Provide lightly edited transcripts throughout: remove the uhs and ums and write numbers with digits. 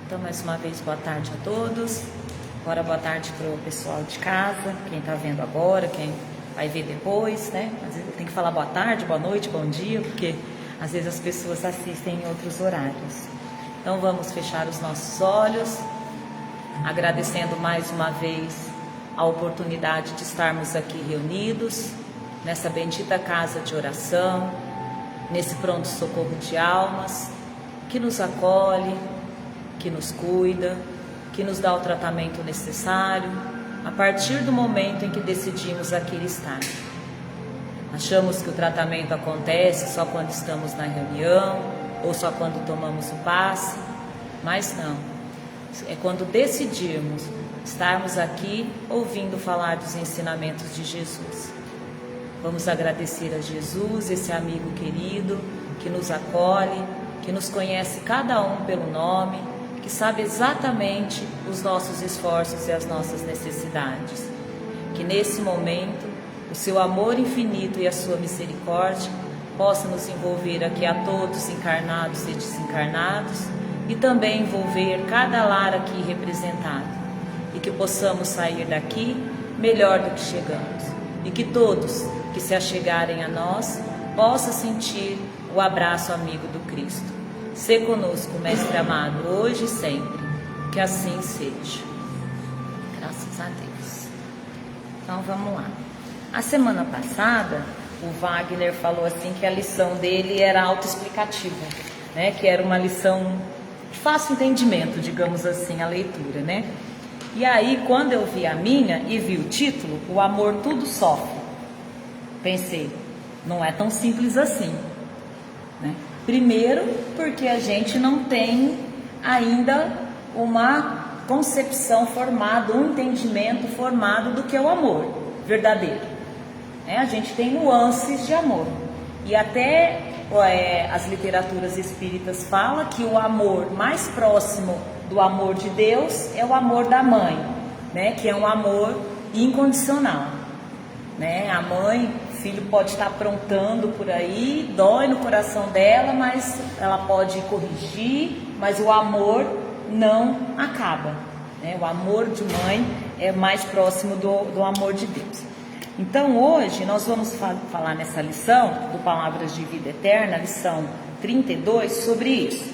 Então, mais uma vez, boa tarde a todos. Agora, boa tarde para o pessoal de casa, quem está vendo agora, quem vai ver depois, né? Às vezes eu tenho que falar boa tarde, boa noite, bom dia, porque às vezes as pessoas assistem em outros horários. Então, vamos fechar os nossos olhos, agradecendo mais uma vez a oportunidade de estarmos aqui reunidos, nessa bendita casa de oração, nesse pronto-socorro de almas, que nos acolhe, que nos cuida, que nos dá o tratamento necessário, a partir do momento em que decidimos aqui estar. Achamos que o tratamento acontece só quando estamos na reunião, ou só quando tomamos o passe, mas não. É quando decidimos estarmos aqui ouvindo falar dos ensinamentos de Jesus. Vamos agradecer a Jesus, esse amigo querido, que nos acolhe, que nos conhece cada um pelo nome, que sabe exatamente os nossos esforços e as nossas necessidades. Que nesse momento, o seu amor infinito e a sua misericórdia possa nos envolver aqui a todos, encarnados e desencarnados, e também envolver cada lar aqui representado. E que possamos sair daqui melhor do que chegamos. E que todos que se achegarem a nós possam sentir o abraço amigo do Cristo. Sê conosco, Mestre amado, hoje e sempre, que assim seja. Graças a Deus. Então vamos lá. A semana passada, o Wagner falou assim que a lição dele era autoexplicativa, né? Que era uma lição de fácil entendimento, digamos assim, a leitura, né? E aí, quando eu vi a minha e vi o título, O Amor Tudo Sofre, pensei, não é tão simples assim, né? Primeiro, porque a gente não tem ainda uma concepção formada, um entendimento formado do que é o amor verdadeiro, né? A gente tem nuances de amor, e até as literaturas espíritas falam que o amor mais próximo do amor de Deus é o amor da mãe, né? Que é um amor incondicional, né? A mãe, o filho pode estar aprontando por aí, dói no coração dela, mas ela pode corrigir, mas o amor não acaba, né? O amor de mãe é mais próximo do amor de Deus. Então hoje nós vamos falar nessa lição do Palavras de Vida Eterna, lição 32, sobre isso.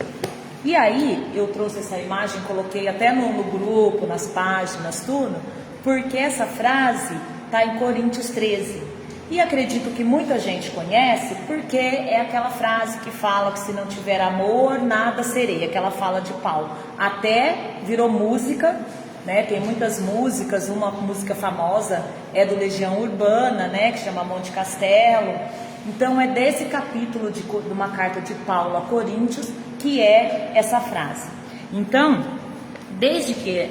E aí eu trouxe essa imagem, coloquei até no grupo, nas páginas, tudo, porque essa frase está em Coríntios 13. E acredito que muita gente conhece, porque é aquela frase que fala que se não tiver amor, nada serei. Aquela fala de Paulo. Até virou música, né? Tem muitas músicas, uma música famosa é do Legião Urbana, né? Que chama Monte Castelo. Então é desse capítulo de uma carta de Paulo a Coríntios que é essa frase. Então, desde que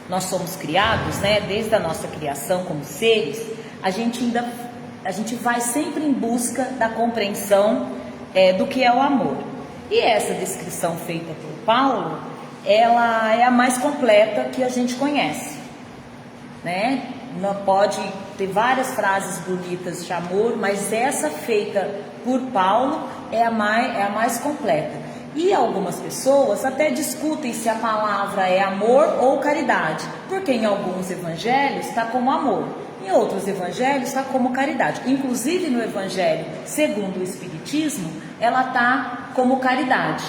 nós somos criados, né? Desde a nossa criação como seres, a gente vai sempre em busca da compreensão do que é o amor. E essa descrição feita por Paulo, ela é a mais completa que a gente conhece, né? Não pode ter várias frases bonitas de amor, mas essa feita por Paulo é a mais completa. E algumas pessoas até discutem se a palavra é amor ou caridade, porque em alguns evangelhos está como amor, em outros evangelhos está como caridade. Inclusive no evangelho segundo o Espiritismo, ela está como caridade,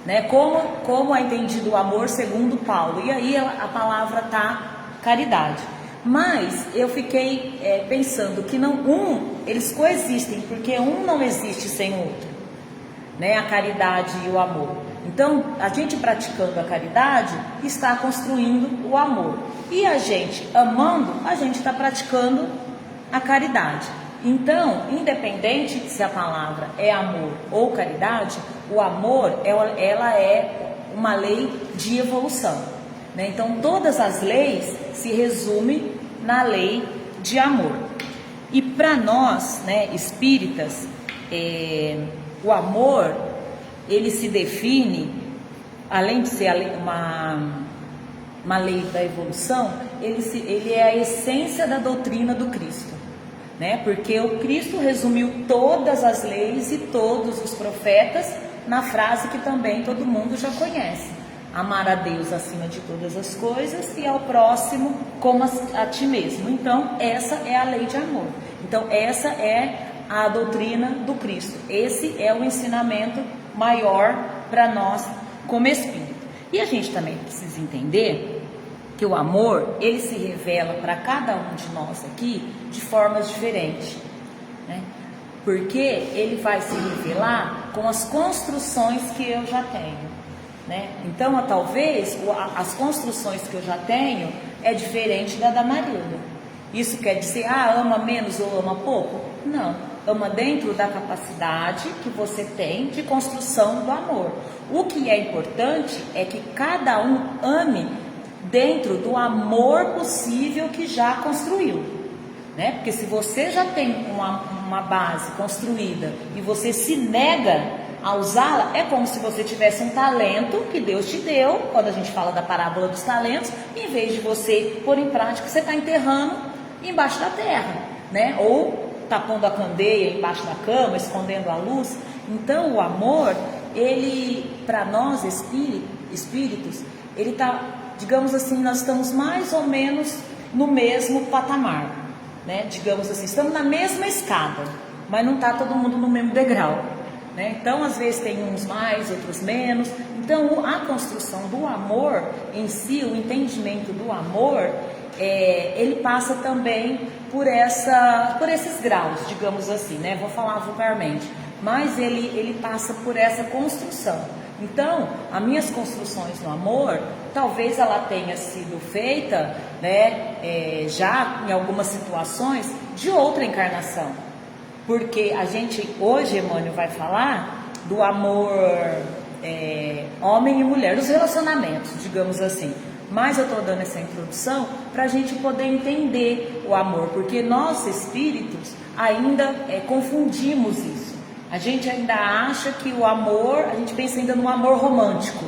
né? Como é entendido o amor segundo Paulo, e aí a palavra está caridade. Mas eu fiquei pensando que eles coexistem, porque um não existe sem o outro, né? A caridade e o amor. Então, a gente praticando a caridade está construindo o amor. E a gente amando, a gente está praticando a caridade. Então, independente de se a palavra é amor ou caridade, o amor, ela é uma lei de evolução, né? Então, todas as leis se resumem na lei de amor. E para nós, né, espíritas, o amor, ele se define, além de ser uma lei da evolução, ele é a essência da doutrina do Cristo, né? Porque o Cristo resumiu todas as leis e todos os profetas na frase que também todo mundo já conhece: Amar a Deus acima de todas as coisas e ao próximo como a ti mesmo. Então, essa é a lei de amor. Então, essa é a doutrina do Cristo. Esse é o ensinamento maior para nós como espírito. E a gente também precisa entender que o amor, ele se revela para cada um de nós aqui de formas diferentes, né? Porque ele vai se revelar com as construções que eu já tenho, né? Então, talvez as construções que eu já tenho é diferente da Marília. Isso quer dizer, ama menos ou ama pouco? Não, ama dentro da capacidade que você tem de construção do amor. O que é importante é que cada um ame dentro do amor possível que já construiu, né? Porque se você já tem uma base construída e você se nega a usá-la, é como se você tivesse um talento que Deus te deu. Quando a gente fala da parábola dos talentos, em vez de você pôr em prática, você está enterrando embaixo da terra, né? Ou está pondo a candeia embaixo da cama, escondendo a luz. Então o amor, ele, para nós espíritos, ele está, digamos assim, nós estamos mais ou menos no mesmo patamar, né? Digamos assim, estamos na mesma escada, mas não está todo mundo no mesmo degrau, né? Então às vezes tem uns mais, outros menos. Então a construção do amor em si, o entendimento do amor, ele passa também por esses graus, digamos assim, né? Vou falar vulgarmente, mas ele passa por essa construção. Então, as minhas construções no amor, talvez ela tenha sido feita, né, já em algumas situações de outra encarnação, porque a gente hoje, Emmanuel vai falar do amor homem e mulher, dos relacionamentos, digamos assim. Mas eu estou dando essa introdução para a gente poder entender o amor, porque nós espíritos ainda confundimos isso. A gente ainda acha que o amor, a gente pensa ainda no amor romântico,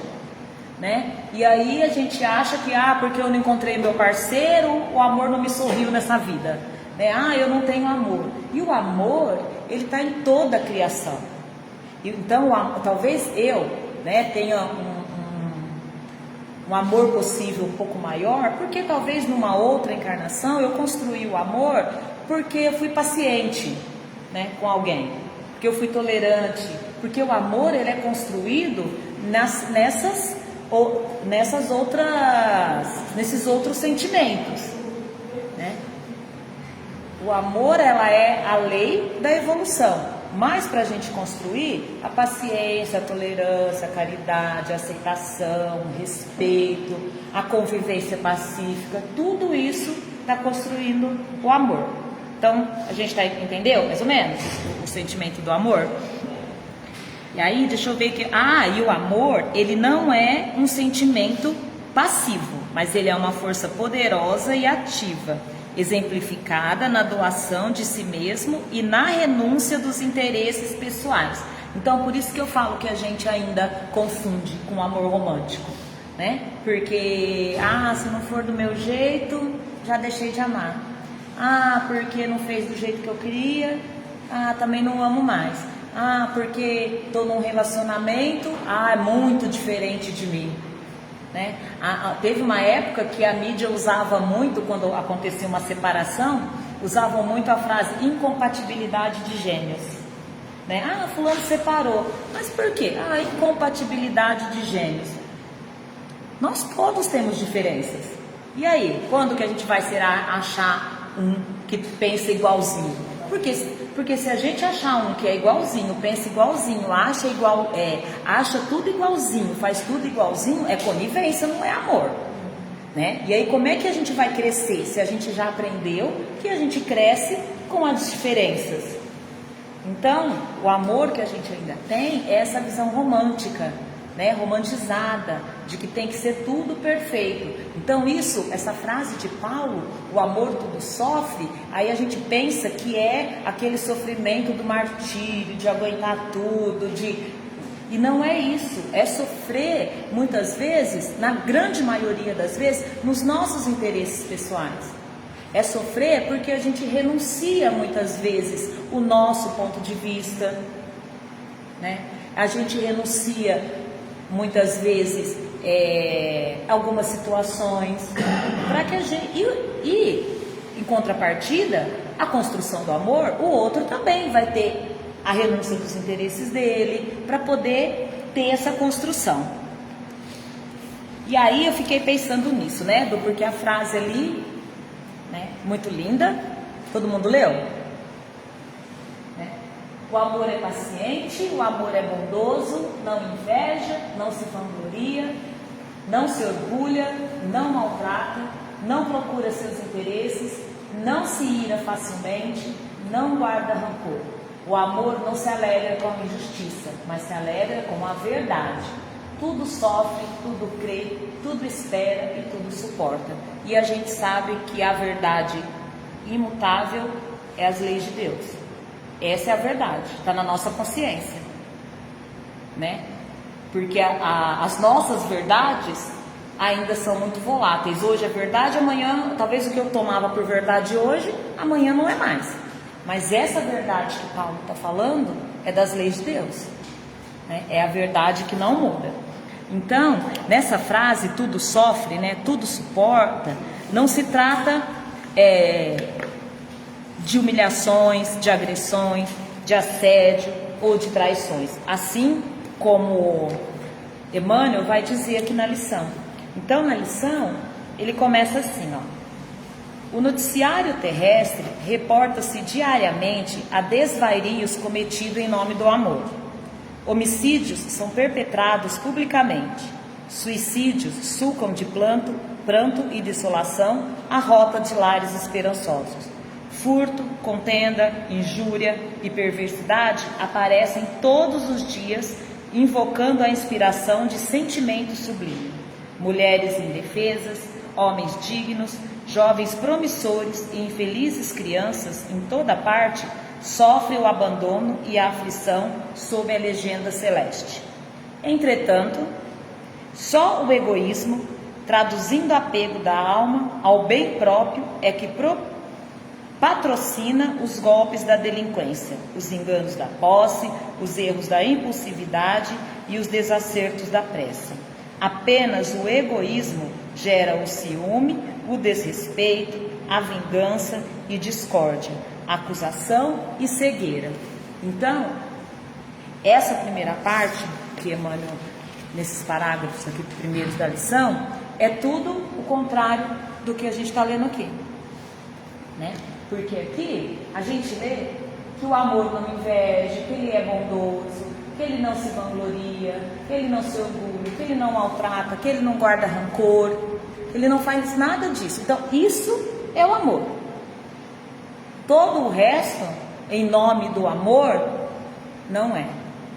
né? E aí a gente acha que, porque eu não encontrei meu parceiro, o amor não me sorriu nessa vida, né? Eu não tenho amor. E o amor, ele está em toda a criação. Então, talvez eu, né, tenha um amor possível um pouco maior, porque talvez numa outra encarnação eu construí o amor porque eu fui paciente, né, com alguém, porque eu fui tolerante, porque o amor, ele é construído nesses outros sentimentos, né? O amor, ela é a lei da evolução. Mas para a gente construir a paciência, a tolerância, a caridade, a aceitação, o respeito, a convivência pacífica, tudo isso está construindo o amor. Então, a gente entendeu mais ou menos o sentimento do amor? E aí, deixa eu ver que... e o amor, ele não é um sentimento passivo, mas ele é uma força poderosa e ativa, exemplificada na doação de si mesmo e na renúncia dos interesses pessoais. Então, por isso que eu falo que a gente ainda confunde com o amor romântico, né? Porque, se não for do meu jeito, já deixei de amar. Porque não fez do jeito que eu queria, também não amo mais. Porque estou num relacionamento, é muito diferente de mim, né? Teve uma época que a mídia usava muito, quando acontecia uma separação, usavam muito a frase incompatibilidade de gêmeos, né? Fulano separou, mas por quê? Incompatibilidade de gêmeos. Nós todos temos diferenças. E aí, quando que a gente vai achar um que pensa igualzinho? Porque se a gente achar um que é igualzinho, pensa igualzinho, acha tudo igualzinho, faz tudo igualzinho, é conivência, não é amor, né? E aí como é que a gente vai crescer se a gente já aprendeu que a gente cresce com as diferenças? Então, o amor que a gente ainda tem é essa visão romântica, né, romantizada, de que tem que ser tudo perfeito. Então essa frase de Paulo, o amor tudo sofre, aí a gente pensa que é aquele sofrimento do martírio, de aguentar tudo, e não é isso. É sofrer muitas vezes, na grande maioria das vezes, nos nossos interesses pessoais. É sofrer porque a gente renuncia muitas vezes o nosso ponto de vista, né? A gente renuncia muitas vezes algumas situações, para que a gente em contrapartida, a construção do amor, o outro também vai ter a renúncia dos interesses dele, para poder ter essa construção. E aí eu fiquei pensando nisso, né? Porque a frase ali, né, muito linda, todo mundo leu? Né? O amor é paciente, o amor é bondoso, não inveja, não se vangloria, não se orgulha, não maltrata, não procura seus interesses, não se ira facilmente, não guarda rancor. O amor não se alegra com a injustiça, mas se alegra com a verdade. Tudo sofre, tudo crê, tudo espera e tudo suporta. E a gente sabe que a verdade imutável é as leis de Deus. Essa é a verdade, está na nossa consciência, né? Porque as nossas verdades ainda são muito voláteis. Hoje é verdade, amanhã, talvez o que eu tomava por verdade hoje, amanhã não é mais. Mas essa verdade que Paulo está falando é das leis de Deus, né? É a verdade que não muda. Então, nessa frase, tudo sofre, né? Tudo suporta, não se trata de humilhações, de agressões, de assédio ou de traições. Assim como Emmanuel vai dizer aqui na lição. Então, na lição, ele começa assim, ó. O noticiário terrestre reporta-se diariamente a desvarios cometidos em nome do amor. Homicídios são perpetrados publicamente. Suicídios sucam de pranto e desolação a rota de lares esperançosos. Furto, contenda, injúria e perversidade aparecem todos os dias, invocando a inspiração de sentimentos sublimes. Mulheres indefesas, homens dignos, jovens promissores e infelizes crianças em toda parte sofrem o abandono e a aflição sob a legenda celeste. Entretanto, só o egoísmo, traduzindo apego da alma ao bem próprio, é que patrocina os golpes da delinquência, os enganos da posse, os erros da impulsividade e os desacertos da pressa. Apenas o egoísmo gera o ciúme, o desrespeito, a vingança e discórdia, acusação e cegueira. Então, essa primeira parte que Emmanuel, nesses parágrafos aqui primeiros da lição, é tudo o contrário do que a gente está lendo aqui, né? Porque aqui a gente lê que o amor não inveja, que ele é bondoso, que ele não se vangloria, que ele não se orgulha, que ele não maltrata, que ele não guarda rancor, ele não faz nada disso. Então, isso é o amor. Todo o resto, em nome do amor, não é.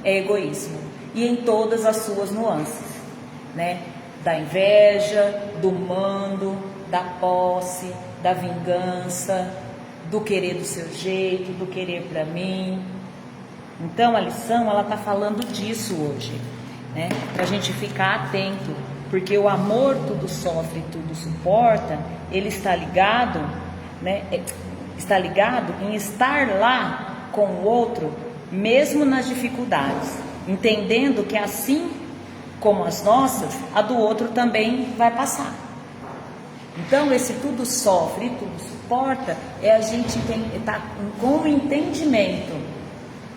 É egoísmo. E em todas as suas nuances, né? Da inveja, do mando, da posse, da vingança, do querer do seu jeito, do querer para mim. Então a lição, ela está falando disso hoje, né? Para a gente ficar atento, porque o amor tudo sofre, tudo suporta, ele está ligado, né? Está ligado em estar lá com o outro, mesmo nas dificuldades, entendendo que assim como as nossas, a do outro também vai passar. Então esse tudo sofre e tudo suporta é a gente estar com o entendimento,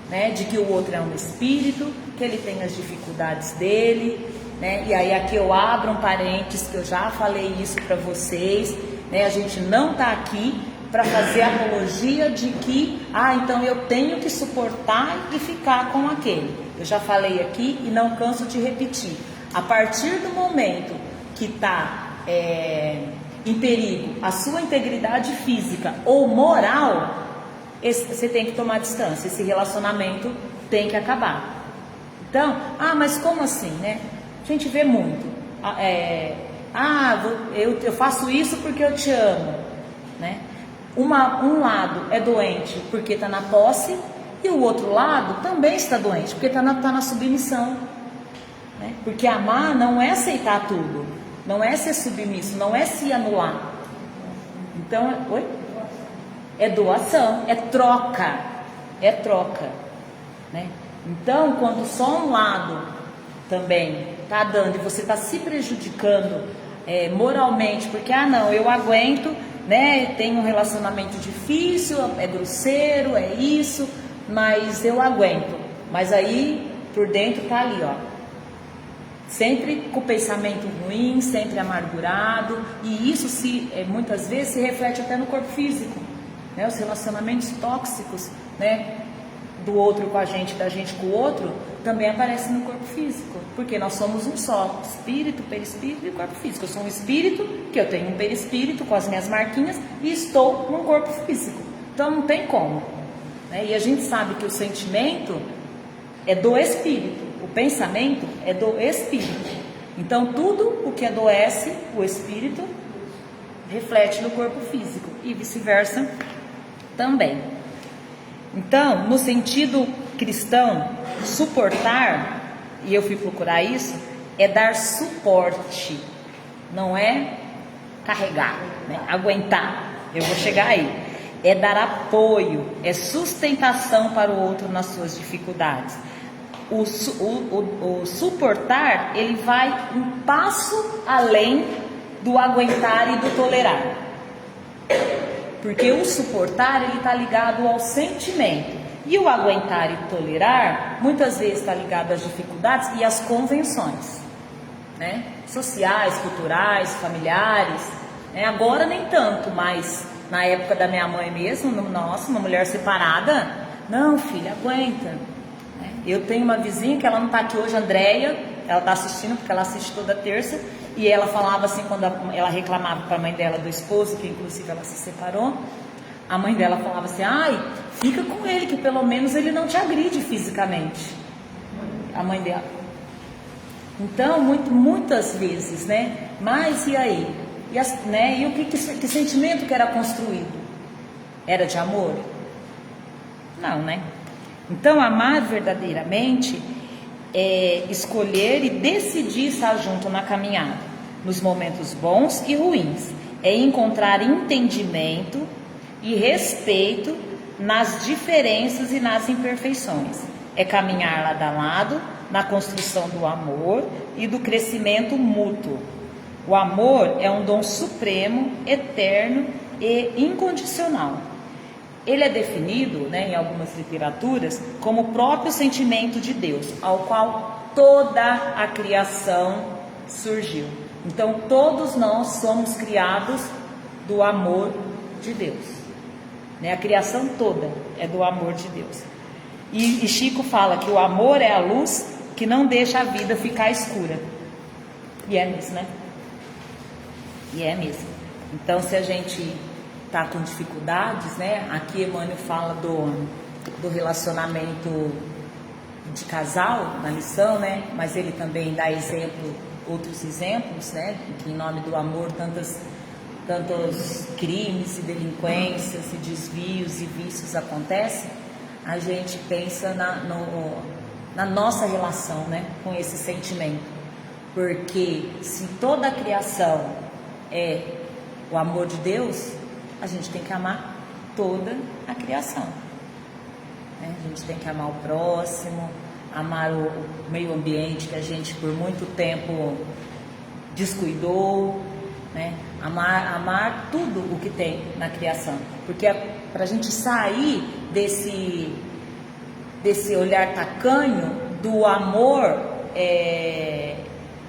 né, de que o outro é um espírito, que ele tem as dificuldades dele, né? E aí aqui eu abro um parênteses, que eu já falei isso para vocês, né? A gente não está aqui para fazer apologia de que, então eu tenho que suportar e ficar com aquele. Eu já falei aqui e não canso de repetir. A partir do momento que está em perigo a sua integridade física ou moral, você tem que tomar distância, esse relacionamento tem que acabar. Então, mas como assim, né? A gente vê muito, eu faço isso porque eu te amo, né? Um lado é doente porque está na posse, e o outro lado também está doente porque está na submissão, né? Porque amar não é aceitar tudo, não é ser submisso, não é se anular. Então, é doação, é troca, né? Então, quando só um lado também está dando e você está se prejudicando moralmente, porque não, eu aguento, né? Tem um relacionamento difícil, é grosseiro, é isso, mas eu aguento. Mas aí por dentro tá ali, ó, sempre com pensamento ruim, sempre amargurado, e isso muitas vezes se reflete até no corpo físico, né? Os relacionamentos tóxicos, né? Do outro com a gente, da gente com o outro, também aparece no corpo físico, porque nós somos um só, espírito, perispírito e corpo físico. Eu sou um espírito, que eu tenho um perispírito com as minhas marquinhas e estou num corpo físico, então não tem como, né? E a gente sabe que o sentimento é do espírito, o pensamento é do espírito, então tudo o que adoece o espírito reflete no corpo físico e vice-versa também. Então, no sentido cristão, suportar, e eu fui procurar isso, é dar suporte, não é carregar, né? Aguentar, eu vou chegar aí. É dar apoio, é sustentação para o outro nas suas dificuldades. O suportar, ele vai um passo além do aguentar e do tolerar. Porque o suportar, ele está ligado ao sentimento. E o aguentar e tolerar, muitas vezes está ligado às dificuldades e às convenções, né? Sociais, culturais, familiares, né? Agora nem tanto, mas na época da minha mãe mesmo, nossa, uma mulher separada, não, filha, aguenta. Eu tenho uma vizinha que ela não está aqui hoje, Andréia, ela está assistindo, porque ela assiste toda terça, e ela falava assim, quando ela reclamava para a mãe dela do esposo, que inclusive ela se separou, a mãe dela falava assim, fica com ele, que pelo menos ele não te agride fisicamente, a mãe dela. Então, muitas vezes, né, mas e aí? E o que sentimento que era construído? Era de amor? Não, né? Então, amar verdadeiramente é escolher e decidir estar junto na caminhada, nos momentos bons e ruins. É encontrar entendimento e respeito nas diferenças e nas imperfeições. É caminhar lado a lado na construção do amor e do crescimento mútuo. O amor é um dom supremo, eterno e incondicional. Ele é definido, né, em algumas literaturas como o próprio sentimento de Deus, ao qual toda a criação surgiu. Então todos nós somos criados do amor de Deus, né? A criação toda é do amor de Deus. E Chico fala que o amor é a luz que não deixa a vida ficar escura. E é mesmo, né? E é mesmo. Então, se a gente está com dificuldades, né? Aqui Emmanuel fala do relacionamento de casal na lição, né? Mas ele também dá outros exemplos, né? Que em nome do amor tantos crimes e delinquências e desvios e vícios acontecem. A gente pensa na nossa relação, né? Com esse sentimento, porque se toda a criação é o amor de Deus, a gente tem que amar toda a criação, né? A gente tem que amar o próximo, amar o meio ambiente que a gente por muito tempo descuidou, né? Amar tudo o que tem na criação, porque para a gente sair desse olhar tacanho do amor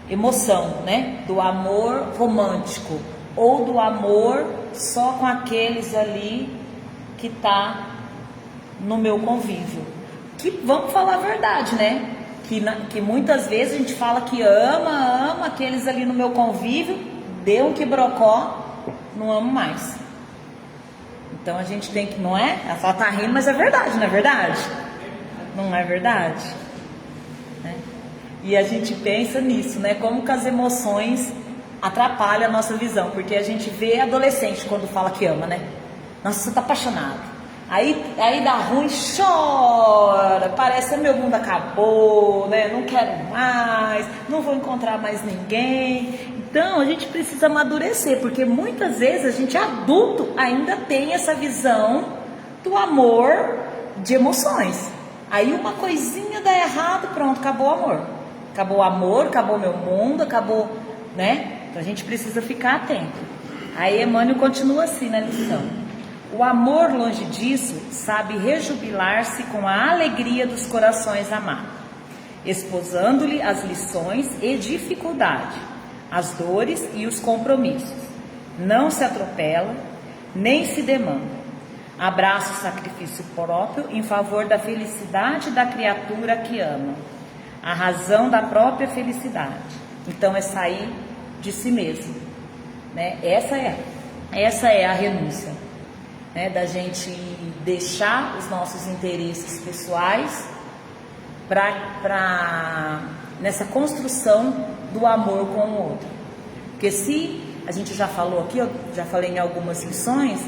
emoção, né? Do amor romântico ou do amor só com aqueles ali que tá no meu convívio. Que vamos falar a verdade, né? Que muitas vezes a gente fala que ama aqueles ali no meu convívio, deu um quibrocó, não amo mais. Então a gente tem que, não é? Ela fala, tá rindo, mas é verdade, não é verdade? Não é verdade? Né? E a gente pensa nisso, né? Como que as emoções atrapalham a nossa visão, porque a gente vê adolescente quando fala que ama, né? Nossa, você tá apaixonado. Aí dá ruim, chora, parece que meu mundo acabou, né? Não quero mais, não vou encontrar mais ninguém. Então a gente precisa amadurecer, porque muitas vezes a gente adulto ainda tem essa visão do amor de emoções. Aí uma coisinha dá errado, pronto, acabou o amor. Acabou o amor, acabou meu mundo, acabou, né? Então a gente precisa ficar atento. Aí Emmanuel continua assim na lição: o amor, longe disso, sabe rejubilar-se com a alegria dos corações amados, esposando-lhe as lições e dificuldade, as dores e os compromissos. Não se atropela, nem se demanda. Abraça o sacrifício próprio em favor da felicidade da criatura que ama, a razão da própria felicidade. Então é sair de si mesmo, né? Essa é a renúncia, né? Da gente deixar os nossos interesses pessoais para nessa construção do amor com o outro. Porque se a gente já falou aqui, eu já falei em algumas lições,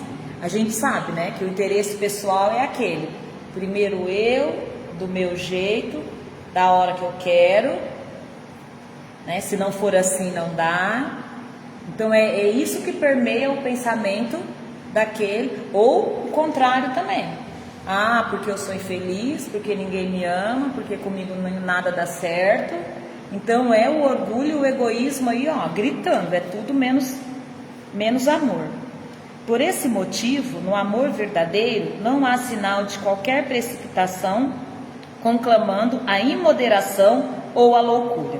a gente sabe, né, que o interesse pessoal é aquele: primeiro eu, do meu jeito, da hora que eu quero, né? Se não for assim, não dá. Então é isso que permeia o pensamento daquele, ou o contrário também. Ah, porque eu sou infeliz, porque ninguém me ama, porque comigo nada dá certo. Então é o orgulho, o egoísmo aí, ó, gritando, é tudo menos amor. Por esse motivo, no amor verdadeiro, não há sinal de qualquer precipitação, conclamando a imoderação ou a loucura.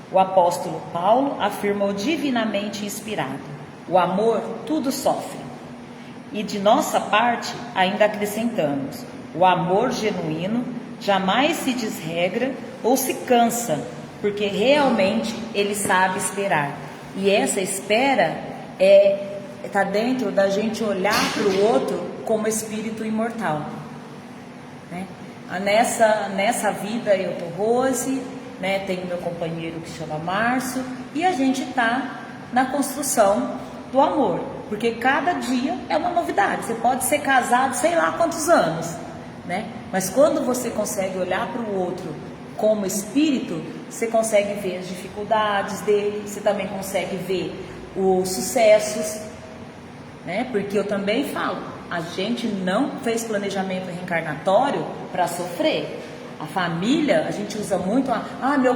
O apóstolo Paulo afirmou divinamente inspirado: o amor tudo sofre. E de nossa parte, ainda acrescentamos: o amor genuíno jamais se desregra ou se cansa, porque realmente ele sabe esperar. E essa espera está dentro da gente olhar para o outro como espírito imortal, né? Nessa vida eu tô Rose, né? Tenho meu companheiro que chama Márcio, e a gente está na construção do amor, porque cada dia é uma novidade. Você pode ser casado sei lá quantos anos, né? Mas quando você consegue olhar para o outro como espírito, você consegue ver as dificuldades dele, você também consegue ver os sucessos, né? Porque eu também falo, a gente não fez planejamento reencarnatório para sofrer. A família, a gente usa muito meu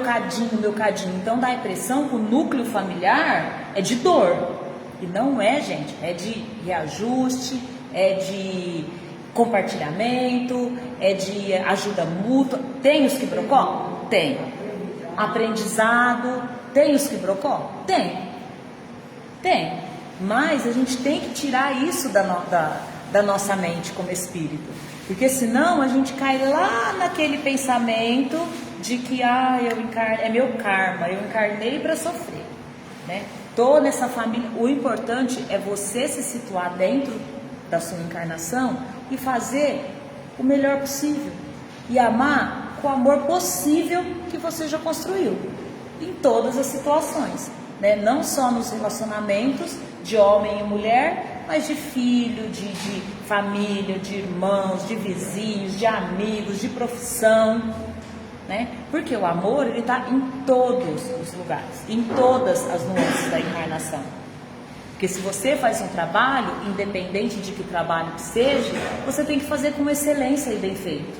cadinho. Então dá a impressão que o núcleo familiar é de dor. E não é, gente, é de reajuste, é de compartilhamento, é de ajuda mútua. Tem os quiprocó? Tem. Aprendizado, tem os quiprocó? Tem. Mas a gente tem que tirar isso da nossa mente como espírito, porque senão a gente cai lá naquele pensamento de que é meu karma, eu encarnei para sofrer, né? Tô nessa família. O importante é você se situar dentro da sua encarnação e fazer o melhor possível e amar com o amor possível que você já construiu em todas as situações, né? Não só nos relacionamentos de homem e mulher, mas de filho, de família, de irmãos, de vizinhos, de amigos, de profissão, né? Porque o amor, ele está em todos os lugares, em todas as nuances da encarnação. Porque se você faz um trabalho, independente de que trabalho que seja, você tem que fazer com excelência e bem feito,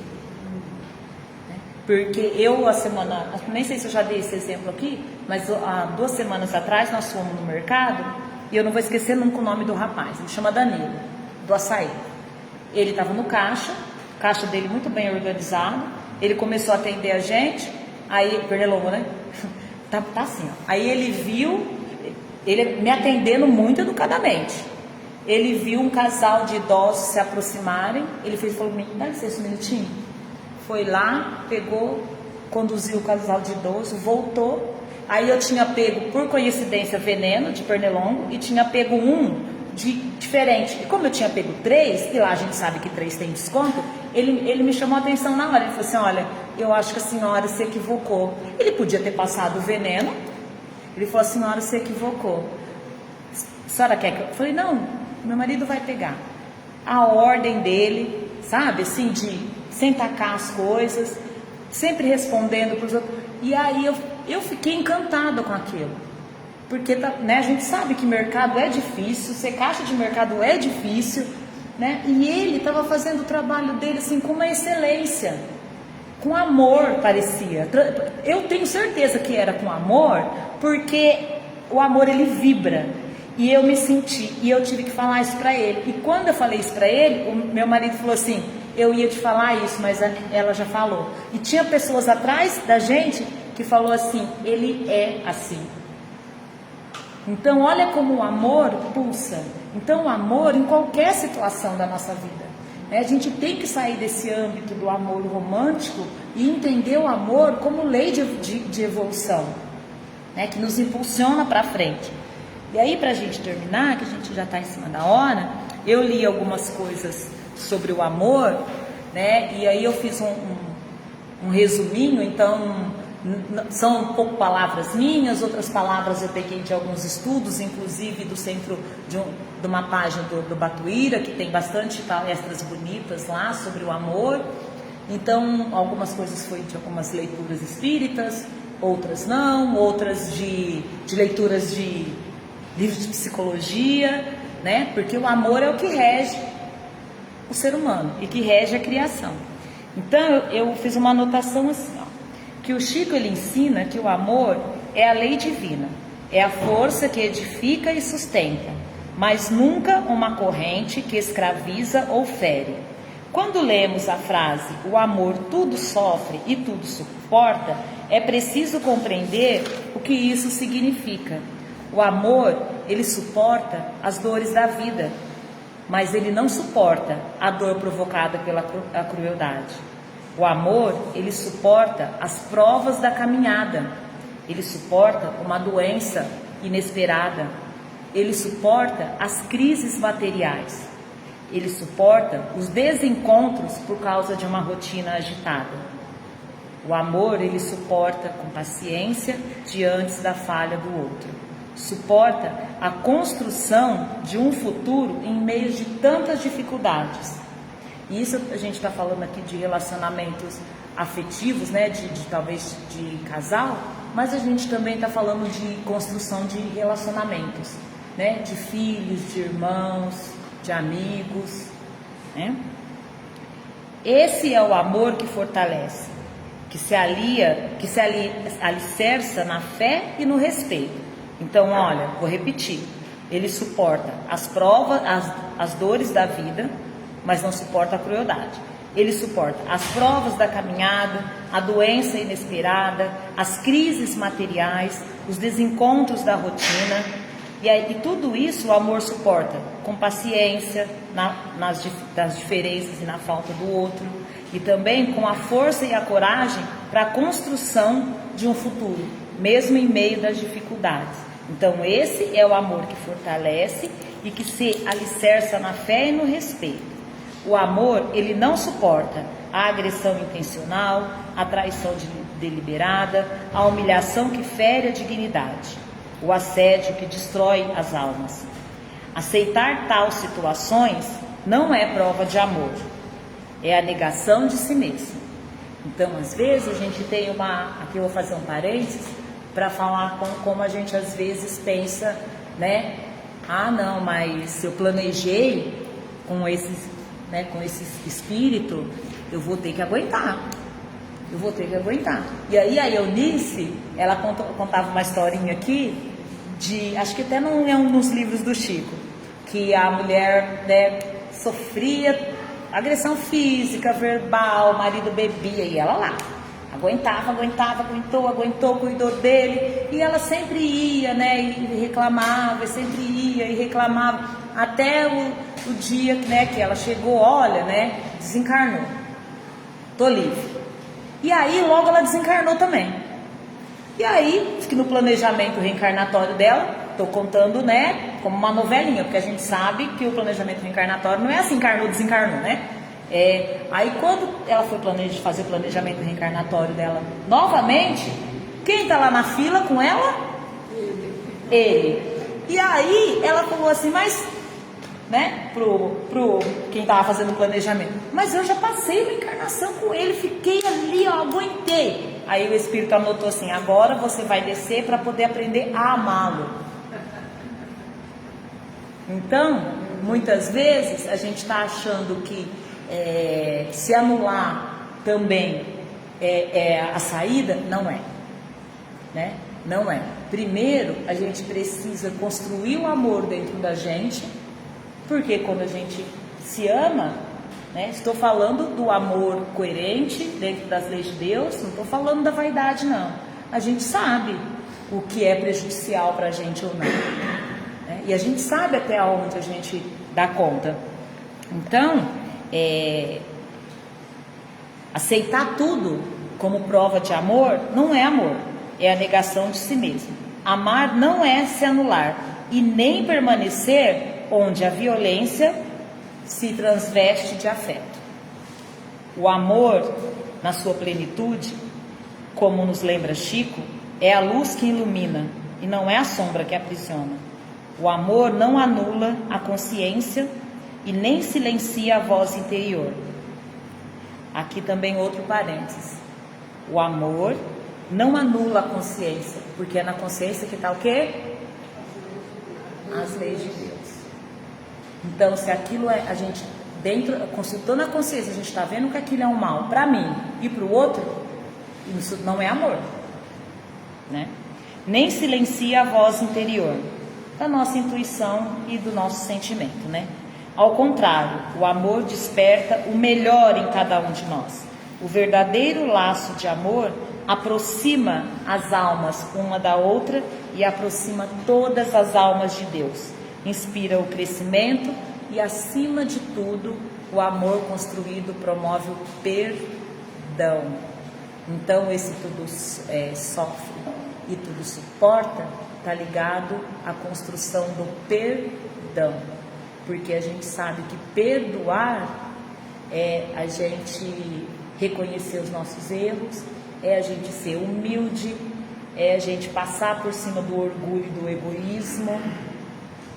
né? Porque nem sei se eu já dei esse exemplo aqui, mas há 2 semanas atrás nós fomos no mercado, e eu não vou esquecer nunca o nome do rapaz, ele chama Danilo, do açaí. Ele estava no caixa dele muito bem organizado. Ele começou a atender a gente, aí, Pernilongo, né? tá assim, ó. Aí ele viu, ele me atendendo muito educadamente. Ele viu um casal de idosos se aproximarem, ele falou, dá licença um minutinho. Foi lá, pegou, conduziu o casal de idosos, voltou. Aí eu tinha pego, por coincidência, veneno de Pernilongo, e tinha pego um diferente. E como eu tinha pego 3, e lá a gente sabe que 3 tem desconto, ele me chamou a atenção na hora. Ele falou assim: olha, eu acho que a senhora se equivocou. Ele podia ter passado o veneno. Ele falou: a senhora se equivocou. A senhora quer que eu... falei: não, meu marido vai pegar. A ordem dele, sabe, assim, de sem tacar as coisas, sempre respondendo para os outros. E aí eu fiquei encantada com aquilo. Porque, né, a gente sabe que mercado é difícil, ser caixa de mercado é difícil, né? E ele estava fazendo o trabalho dele assim com uma excelência. com amor, parecia. Eu tenho certeza que era com amor, porque o amor ele vibra. E eu me senti, e eu tive que falar isso para ele. E quando eu falei isso para ele, o meu marido falou assim: eu ia te falar isso, mas ela já falou. E tinha pessoas atrás da gente que falou assim: ele é assim. Então olha como o amor pulsa. Então o amor em qualquer situação da nossa vida. A gente tem que sair desse âmbito do amor romântico e entender o amor como lei de evolução, né, que nos impulsiona para frente. E aí, para a gente terminar, que a gente já está em cima da hora, eu li algumas coisas sobre o amor, né, e aí eu fiz um resuminho. Então são um pouco palavras minhas, outras palavras eu peguei de alguns estudos, inclusive do centro de uma página do Batuíra, que tem bastante palestras bonitas lá sobre o amor. Então algumas coisas foi de algumas leituras espíritas, outras não, outras de leituras de livros de psicologia, né? Porque o amor é o que rege o ser humano e que rege a criação. Então eu fiz uma anotação assim, ó, que o Chico ele ensina que o amor é a lei divina, é a força que edifica e sustenta, mas nunca uma corrente que escraviza ou fere. Quando lemos a frase "o amor tudo sofre e tudo suporta", é preciso compreender o que isso significa. O amor, ele suporta as dores da vida, mas ele não suporta a dor provocada pela crueldade. O amor, ele suporta as provas da caminhada, ele suporta uma doença inesperada, ele suporta as crises materiais, ele suporta os desencontros por causa de uma rotina agitada. O amor, ele suporta com paciência diante da falha do outro. Suporta a construção de um futuro em meio de tantas dificuldades. E isso a gente está falando aqui de relacionamentos afetivos, né, talvez de casal, mas a gente também está falando de construção de relacionamentos, né, de filhos, de irmãos, de amigos, né? Esse é o amor que fortalece, que se alicerça na fé e no respeito. Então, olha, vou repetir, ele suporta as provas, as dores da vida, mas não suporta a crueldade. Ele suporta as provas da caminhada, a doença inesperada, as crises materiais, os desencontros da rotina, e tudo isso o amor suporta com paciência nas diferenças e na falta do outro, e também com a força e a coragem para a construção de um futuro, mesmo em meio das dificuldades. Então esse é o amor que fortalece e que se alicerça na fé e no respeito. O amor, ele não suporta a agressão intencional, a traição deliberada, a humilhação que fere a dignidade, o assédio que destrói as almas. Aceitar tais situações não é prova de amor, é a negação de si mesmo. Então, às vezes, a gente tem aqui eu vou fazer um parênteses, para falar como a gente às vezes pensa, né? Ah, não, mas eu planejei com esse espírito, eu vou ter que aguentar. E aí a Eunice, ela contava uma historinha aqui, acho que até não é um dos livros do Chico, que a mulher, né, sofria agressão física, verbal, o marido bebia, e ela lá aguentou, cuidou dele, e ela sempre ia, né, e reclamava, até o dia, né, que ela chegou, olha, né, desencarnou, tô livre. E aí logo ela desencarnou também. E aí, que no planejamento reencarnatório dela, tô contando, né, como uma novelinha, porque a gente sabe que o planejamento reencarnatório não é assim, encarnou, desencarnou, né? Aí quando ela foi fazer o planejamento reencarnatório dela novamente, quem tá lá na fila com ela? Ele. E aí ela falou assim, mas, né, pro quem tava fazendo o planejamento, mas eu já passei uma encarnação com ele, fiquei ali, ó, aguentei. Aí o espírito anotou assim, agora você vai descer para poder aprender a amá-lo. Então, muitas vezes a gente está achando que se anular também é a saída? Não é, né? Não é. Primeiro, a gente precisa construir o amor dentro da gente, porque quando a gente se ama, né? Estou falando do amor coerente dentro das leis de Deus, não estou falando da vaidade, não. A gente sabe o que é prejudicial para a gente ou não, né? E a gente sabe até onde a gente dá conta. Então, aceitar tudo como prova de amor não é amor, é a negação de si mesmo. Amar não é se anular e nem permanecer onde a violência se transveste de afeto. O amor, na sua plenitude, como nos lembra Chico, é a luz que ilumina e não é a sombra que aprisiona. O amor não anula a consciência e nem silencia a voz interior. Aqui também outro parênteses. O amor não anula a consciência, porque é na consciência que está o quê? As leis de Deus. Então, se aquilo é a gente dentro, consultando a consciência, a gente está vendo que aquilo é um mal para mim e para o outro, isso não é amor, né? Nem silencia a voz interior da nossa intuição e do nosso sentimento, né? Ao contrário, o amor desperta o melhor em cada um de nós. O verdadeiro laço de amor aproxima as almas uma da outra e aproxima todas as almas de Deus. Inspira o crescimento e, acima de tudo, o amor construído promove o perdão. Então, esse tudo sofre e tudo suporta está ligado à construção do perdão. Porque a gente sabe que perdoar é a gente reconhecer os nossos erros, é a gente ser humilde, é a gente passar por cima do orgulho e do egoísmo,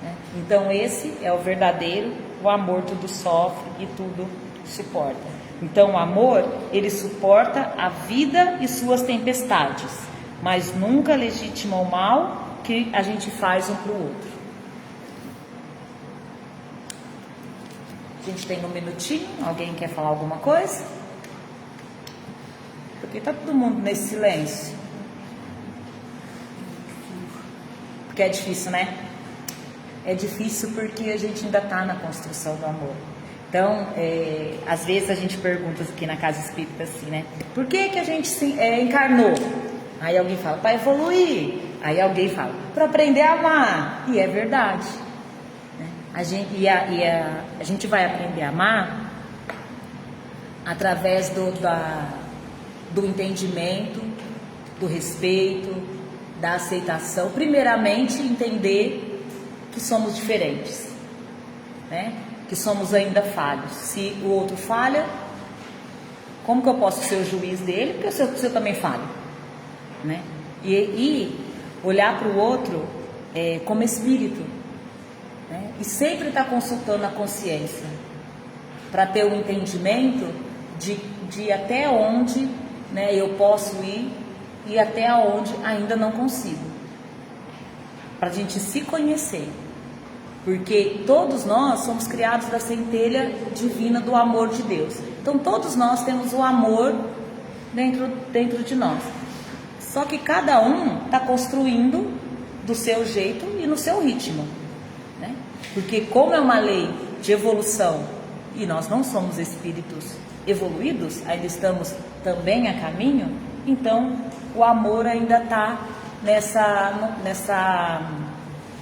né? Então esse é o verdadeiro, o amor tudo sofre e tudo suporta. Então o amor, ele suporta a vida e suas tempestades, mas nunca legitima o mal que a gente faz um para o outro. A gente tem um minutinho, alguém quer falar alguma coisa? Porque está todo mundo nesse silêncio. Porque é difícil, né? É difícil porque a gente ainda está na construção do amor. Então, às vezes a gente pergunta aqui na casa espírita assim, né? Por que a gente encarnou? Aí alguém fala, para evoluir. Aí alguém fala, para aprender a amar. E é verdade. A gente vai aprender a amar através do entendimento, do respeito, da aceitação. Primeiramente, entender que somos diferentes, né? Que somos ainda falhos. Se o outro falha, como que eu posso ser o juiz dele? Porque se eu também falho, né? E olhar para o outro como espírito, né? E sempre estar consultando a consciência para ter um entendimento de até onde, né, eu posso ir e até onde ainda não consigo, para a gente se conhecer, porque todos nós somos criados da centelha divina do amor de Deus. Então todos nós temos o amor dentro de nós, só que cada um está construindo do seu jeito e no seu ritmo, né? Porque como é uma lei de evolução e nós não somos espíritos evoluídos, ainda estamos também a caminho, então o amor ainda está nessa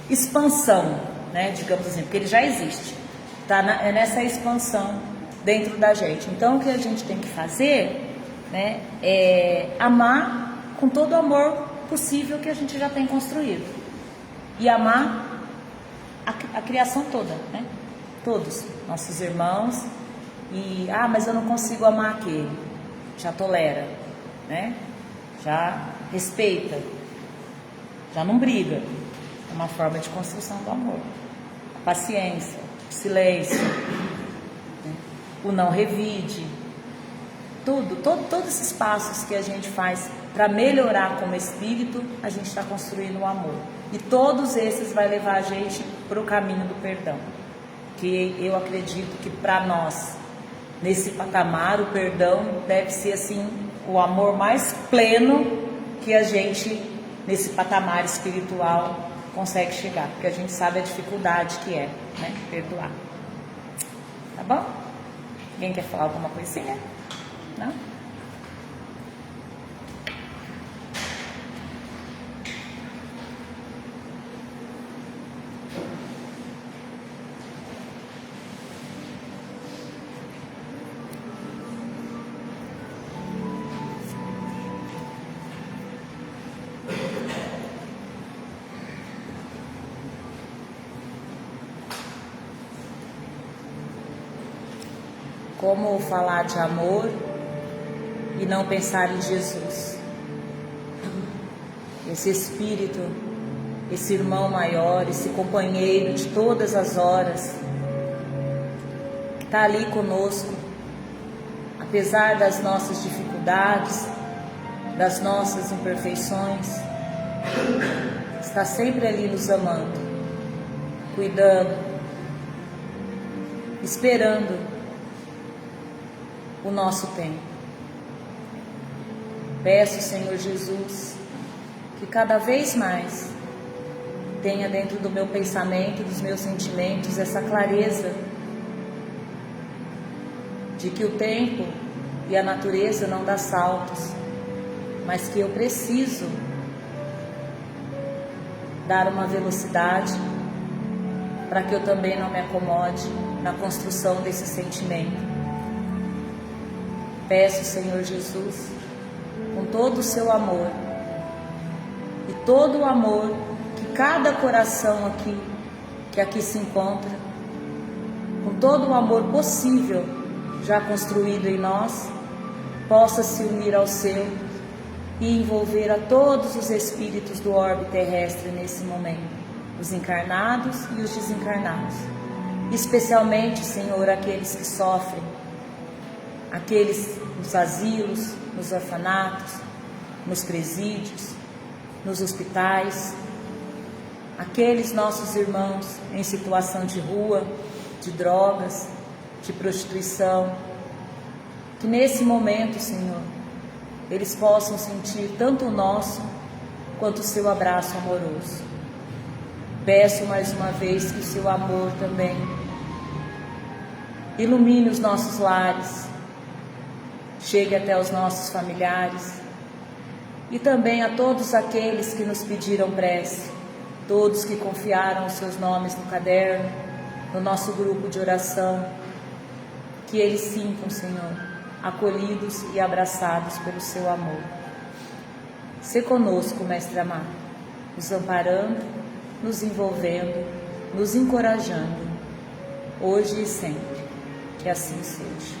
expansão, né, digamos assim, porque ele já existe, está nessa expansão dentro da gente. Então o que a gente tem que fazer, né, é amar com todo o amor possível que a gente já tem construído e amar a criação toda, né? Todos, nossos irmãos. E, mas eu não consigo amar aquele. Já tolera, né? Já respeita, já não briga. É uma forma de construção do amor. A paciência, o silêncio, né? O não revide. Todos esses passos que a gente faz para melhorar como espírito, a gente está construindo o amor. E todos esses vai levar a gente para o caminho do perdão. Que eu acredito que para nós, nesse patamar, o perdão deve ser assim o amor mais pleno que a gente, nesse patamar espiritual, consegue chegar, porque a gente sabe a dificuldade que é, né, perdoar. Tá bom? Alguém quer falar alguma coisinha? Não? Como falar de amor e não pensar em Jesus? Esse Espírito, esse irmão maior, esse companheiro de todas as horas, que está ali conosco, apesar das nossas dificuldades, das nossas imperfeições, está sempre ali nos amando, cuidando, esperando o nosso tempo. Peço, Senhor Jesus, que cada vez mais tenha dentro do meu pensamento, dos meus sentimentos, essa clareza de que o tempo e a natureza não dá saltos, mas que eu preciso dar uma velocidade para que eu também não me acomode na construção desse sentimento. Peço, Senhor Jesus, com todo o seu amor e todo o amor que cada coração aqui, que aqui se encontra, com todo o amor possível já construído em nós, possa se unir ao seu e envolver a todos os espíritos do orbe terrestre nesse momento, os encarnados e os desencarnados, especialmente, Senhor, aqueles que sofrem, aqueles nos asilos, nos orfanatos, nos presídios, nos hospitais, aqueles nossos irmãos em situação de rua, de drogas, de prostituição, que nesse momento, Senhor, eles possam sentir tanto o nosso quanto o seu abraço amoroso. Peço mais uma vez que o seu amor também ilumine os nossos lares, chegue até os nossos familiares e também a todos aqueles que nos pediram prece, todos que confiaram os seus nomes no caderno, no nosso grupo de oração, que eles sintam, Senhor, acolhidos e abraçados pelo seu amor. Sê conosco, Mestre amado, nos amparando, nos envolvendo, nos encorajando, hoje e sempre, que assim seja.